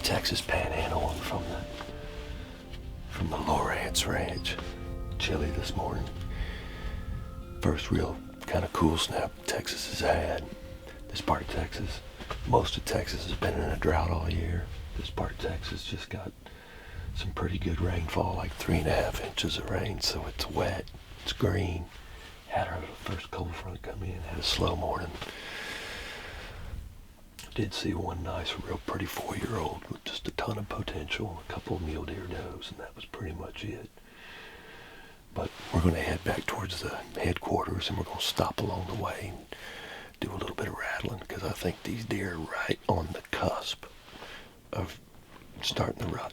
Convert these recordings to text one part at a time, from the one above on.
Texas Panhandle from the Lowrance ranch. Chilly this morning. First real kind of cool snap Texas has had. This part of Texas, most of Texas has been in a drought all year. This part of Texas just got some pretty good rainfall, like 3.5 inches of rain, so it's wet, it's green. Had our first cold front come in, had a slow morning. Did see one nice, real pretty 4-year-old with just a ton of potential, a couple of mule deer does, and that was pretty much it. But we're going to head back towards the headquarters, and we're going to stop along the way and do a little bit of rattling, because I think these deer are right on the cusp of starting the rut.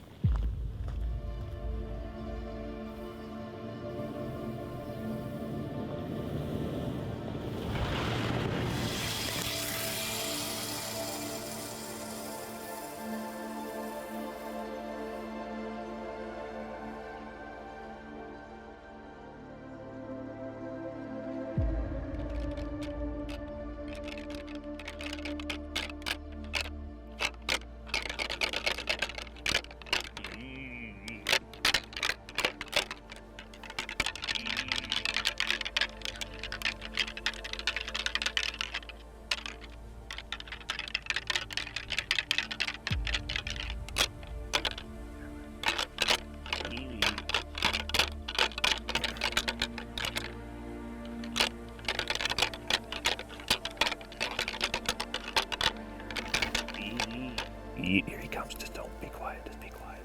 Here he comes, just don't be quiet, just be quiet.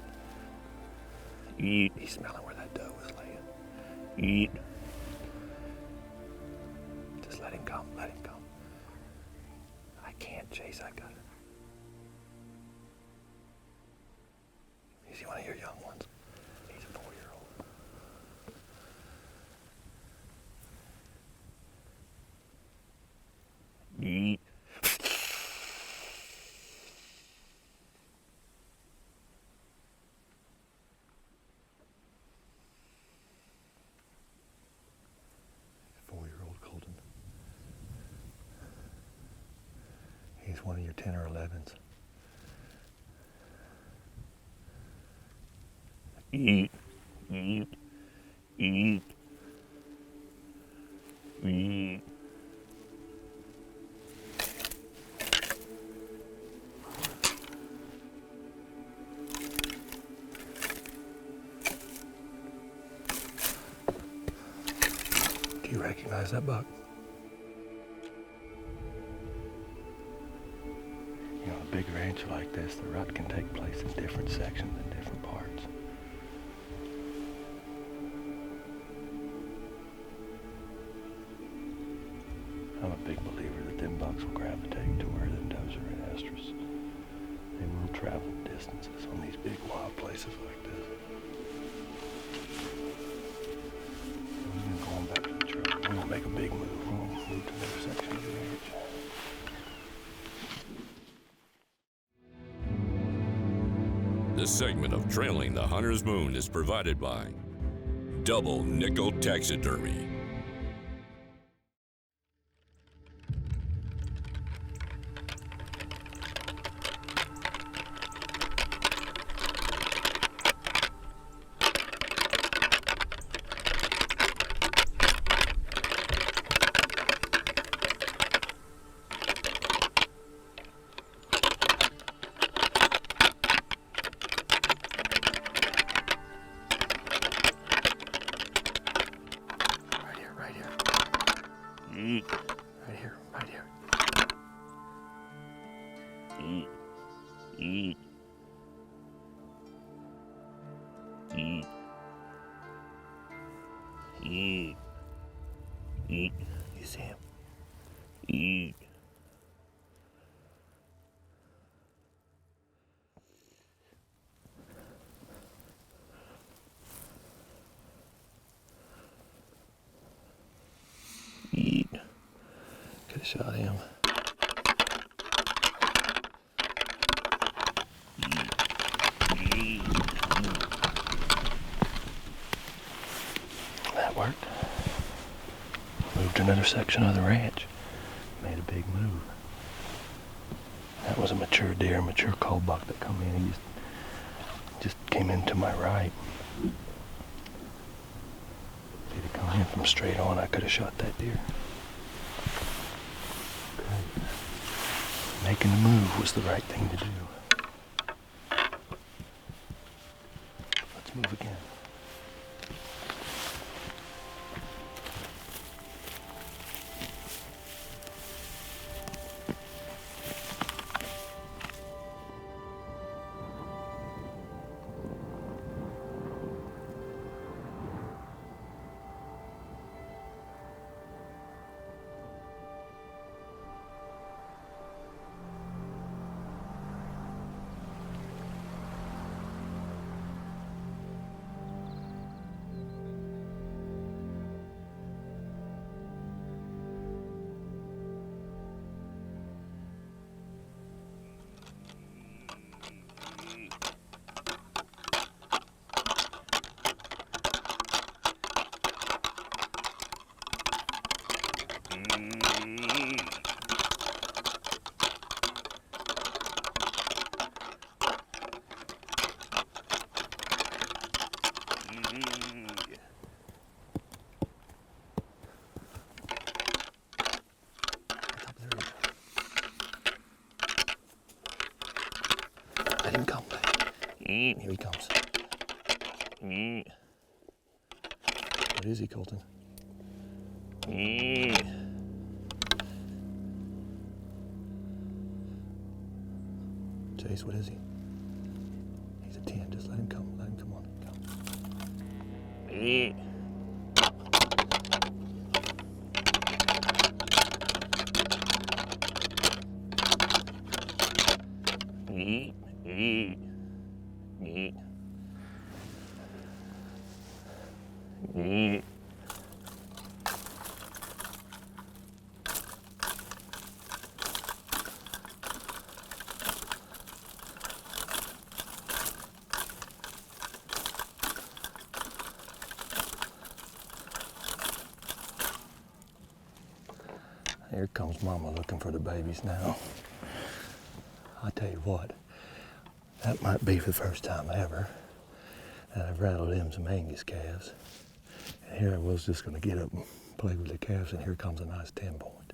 He's smelling where that doe is laying. Just let him come, let him come. I can't chase, I got it. Is he one of your young ones? He's a 4-year-old. Eat. Colton. He's one of your 10 or 11s. Eat. Do you recognize that buck? You know, a big ranch like this, the rut can take place in different sections and different parts. I'm a big believer that them bucks will gravitate to where them does are in estrus. They will travel distances on these big wild places like this. Going back to the truck. We're gonna make a big move. We're gonna move to another section of the ranch. This segment of Trailing the Hunter's Moon is provided by Double Nickel Taxidermy. Right here. You see him? Eat. Could have shot him. That worked. Moved to another section of the ranch. Made a big move. That was a mature deer, mature cull buck that come in. He just came in to my right. If he'd have come in from straight on, I could have shot that deer. Okay. Making the move was the right thing to do. Let's move again. Let him come. Here he comes. What is he, Colton? Chase, what is he? He's a 10. Just let him come. Let him come on. Here comes Mama looking for the babies now. I tell you what, that might be for the first time ever that I've rattled them some Angus calves. And here I was just gonna get up and play with the calves, and here comes a nice 10-point.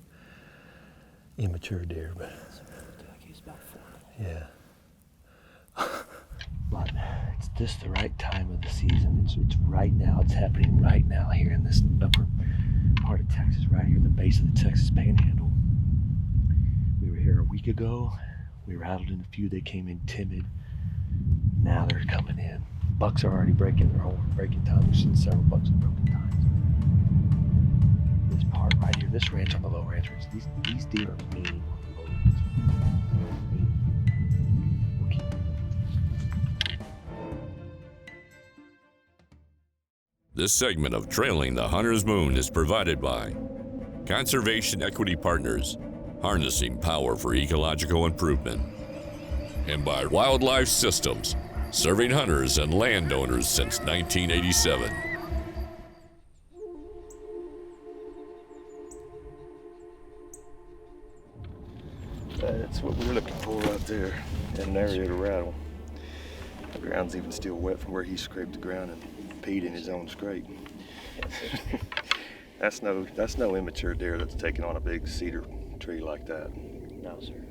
Immature deer, but He's about 4. yeah. But it's just the right time of the season. It's right now. It's happening right now here in this upper part of Texas, right here at the base of the Texas Panhandle. We were here a week ago. We rattled in a few. They came in timid. Now they're coming in. Bucks are already breaking their horn, breaking time. We've seen several bucks with broken times. This part right here, this ranch on the Lowrance, these deer are mean on the Lowrance. We'll keep moving. This segment of Trailing the Hunter's Moon is provided by Conservation Equity Partners, harnessing power for ecological improvement, and by Wildlife Systems, serving hunters and landowners since 1987. That's what we're looking for right there, in an area to rattle. The ground's even still wet from where he scraped the ground and peed in his own scrape. That's no immature deer that's taking on a big cedar tree like that. No, sir.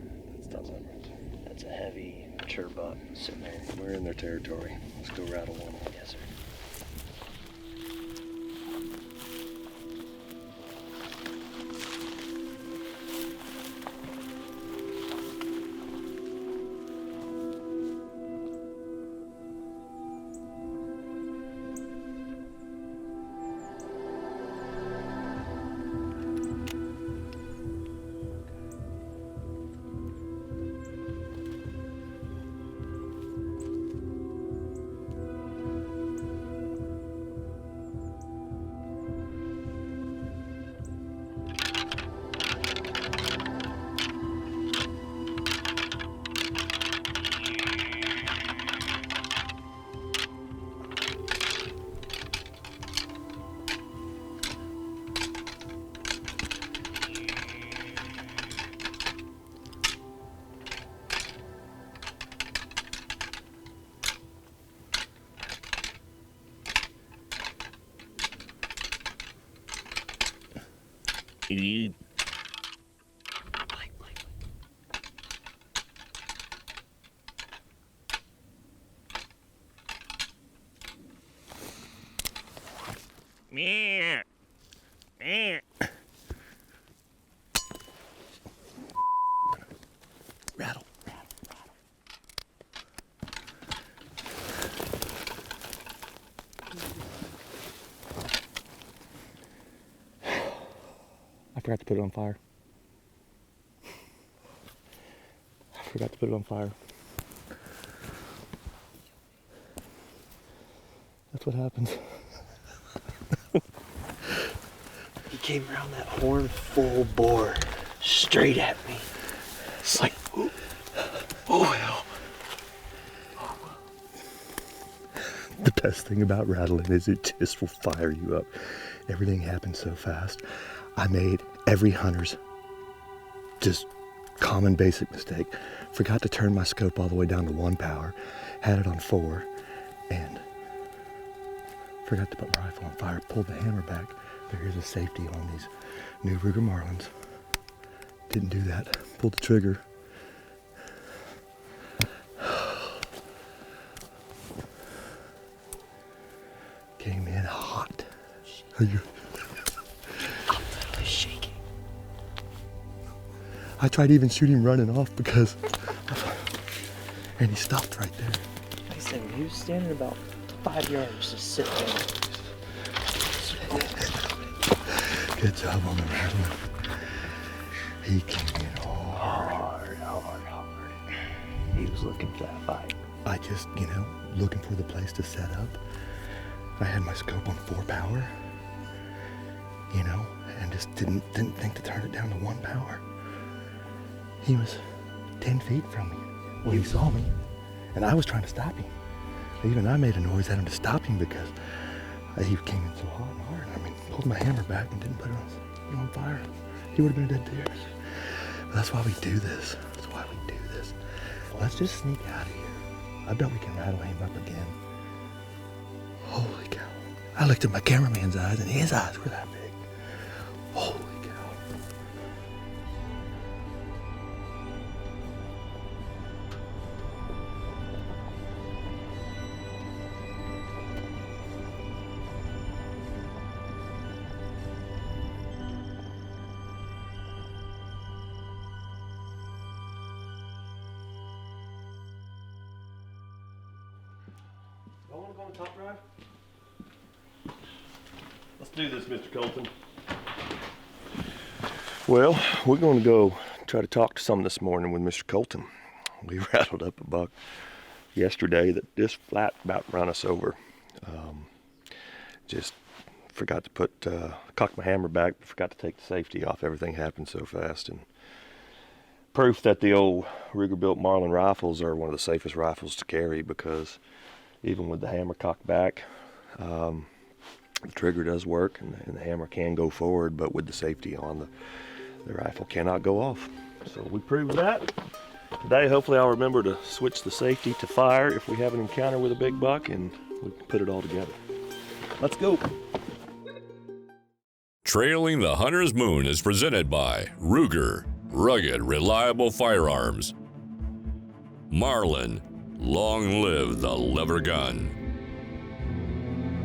That's a heavy, mature buck sitting there. We're in their territory. Let's go rattle one. Yes, sir. You... Meow. Meow. Rattle. I forgot to put it on fire. That's what happens. He came around that horn full bore, straight at me. It's like, oh hell. The best thing about rattling is it just will fire you up. Everything happens so fast. I made every hunter's just common basic mistake. Forgot to turn my scope all the way down to 1 power, had it on 4, and forgot to put my rifle on fire, pulled the hammer back. There is a safety on these new Ruger Marlins. Didn't do that. Pulled the trigger. Came in hot. I'm literally shaking. I tried even shooting him running off because, and he stopped right there. Like I said, he was standing about 5 yards, just sitting there. Good job on the rattling. He came in hard. He was looking for that fight. I just, looking for the place to set up. I had my scope on 4 power, and just didn't think to turn it down to 1 power. He was 10 feet from me when he saw me, and I was trying to stop him. Even I made a noise at him to stop him because he came in so hot and hard. Pulled my hammer back and didn't put it on fire. He would have been a dead deer. But that's why we do this. Let's just sneak out of here. I bet we can rattle him up again. Holy cow. I looked at my cameraman's eyes and his eyes were that big. Holy cow. Y'all want to go on the top drive? Let's do this, Mr. Colton. Well, we're going to go try to talk to some this morning with Mr. Colton. We rattled up a buck yesterday that just flat about run us over. Just forgot to cocked my hammer back, but forgot to take the safety off. Everything happened so fast. And proof that the old Ruger-built Marlin rifles are one of the safest rifles to carry, because even with the hammer cocked back, the trigger does work and the hammer can go forward, but with the safety on, the rifle cannot go off. So we proved that. Today, hopefully I'll remember to switch the safety to fire if we have an encounter with a big buck, and we can put it all together. Let's go. Trailing the Hunter's Moon is presented by Ruger, rugged, reliable firearms. Marlin, long live the lever gun.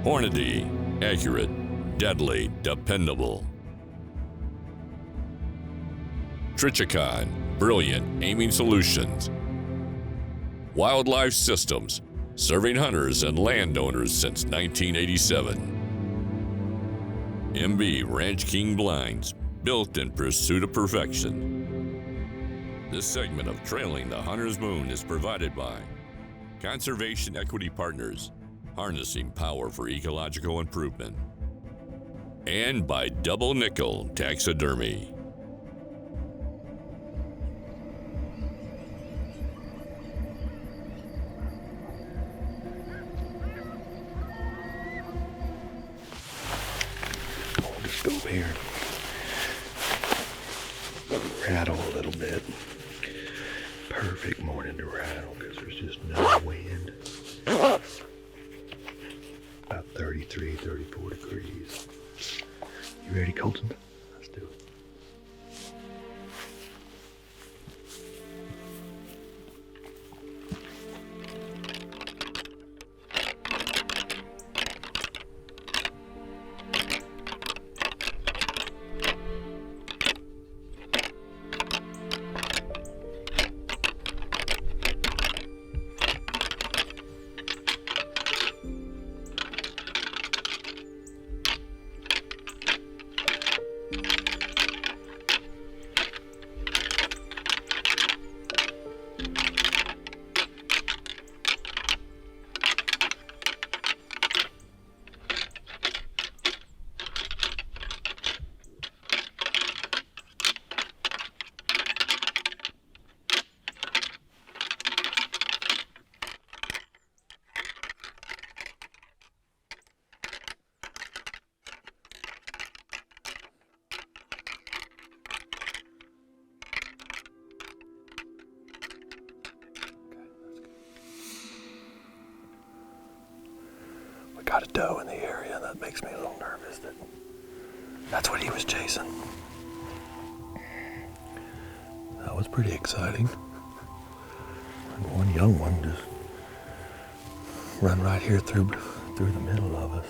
Hornady, accurate, deadly, dependable. Trichicon, brilliant aiming solutions. Wildlife Systems, serving hunters and landowners since 1987. MB Ranch King blinds, built in pursuit of perfection. This segment of Trailing the Hunter's Moon is provided by Conservation Equity Partners, harnessing power for ecological improvement, and by Double Nickel Taxidermy. Just go over here, rattle a little bit. Perfect morning to rattle because there's just no wind. About 33, 34 degrees. You ready, Colton? Let's do it. got a doe in the area. That makes me a little nervous that that's what he was chasing. That was pretty exciting. And one young one just run right here through the middle of us.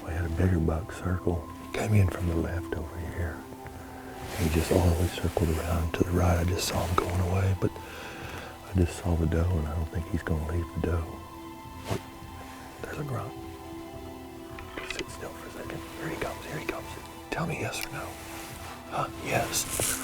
We had a bigger buck circle. Came in from the left over here. He just all the way circled around to the right. I just saw him going away, but I just saw the doe, and I don't think he's going to leave the doe. Look, there's a grunt. Just sit still for a second. Here he comes, here he comes. Tell me yes or no. Huh? Yes.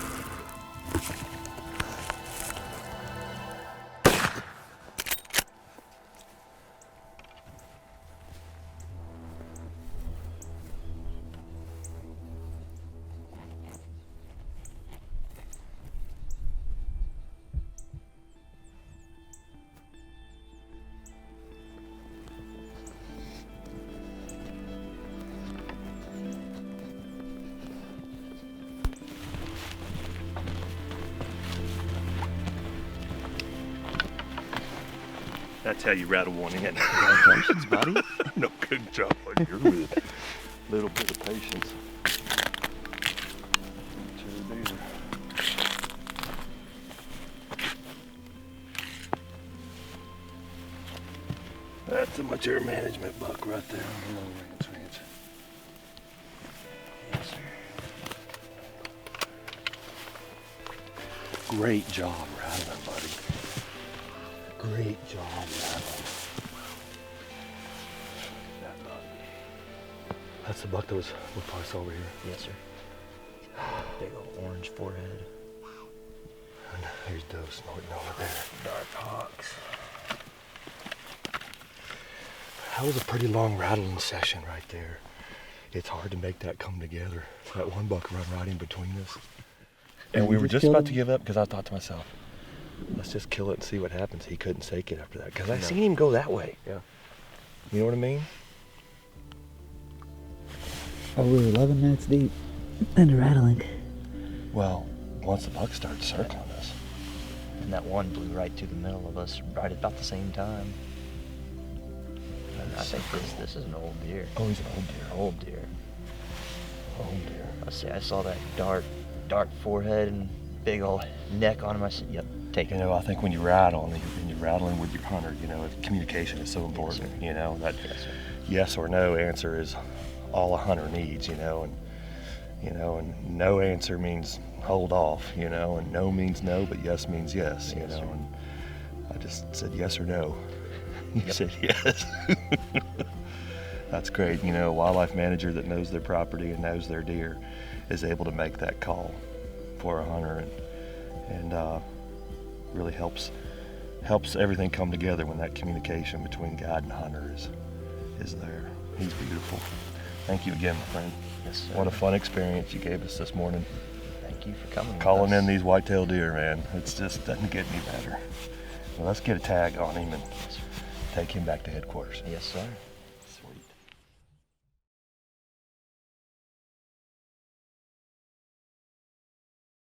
That's how you rattle one in. Congratulations, buddy. No, good job on your bit. Little bit of patience. That's a mature management buck right there on the Lowrance ranch. Yes, sir. Great job rattling, buddy. Great job rattling. That buck. That's the buck that was we probably saw over here. Yes, sir. Big old orange forehead. And there's doe snorting over there. Dark hawks. That was a pretty long rattling session right there. It's hard to make that come together. That one buck run right in between us. And we were just about to give up because I thought to myself, let's just kill it and see what happens. He couldn't take it after that because I seen him go that way. Yeah. You know what I mean? Oh, we were 11 minutes deep into rattling. Well, once the buck started circling us. And that one blew right through the middle of us right about the same time. And I think this is an old deer. Oh, he's an old deer. Old deer. Old deer. I saw that dark forehead and big old neck on him. I said, yep, take You it. know, I think when you rattle and you're rattling with your hunter, you know, communication is so important. sir. You know, that Yes, sir. yes or no answer is all a hunter needs. And no answer means hold off. And no means no, but yes means yes. Yes, sir. And I just said yes or no. You Yep. said yes. That's great. A wildlife manager that knows their property and knows their deer is able to make that call for a hunter and really helps everything come together when that communication between guide and hunter is there. He's beautiful. Thank you again, my friend. Yes, sir. What a fun experience you gave us this morning. Thank you for coming. with Calling us. in these whitetail deer, man. It's just doesn't get any better. Well, let's get a tag on him and Yes, sir. take him back to headquarters. Yes, sir.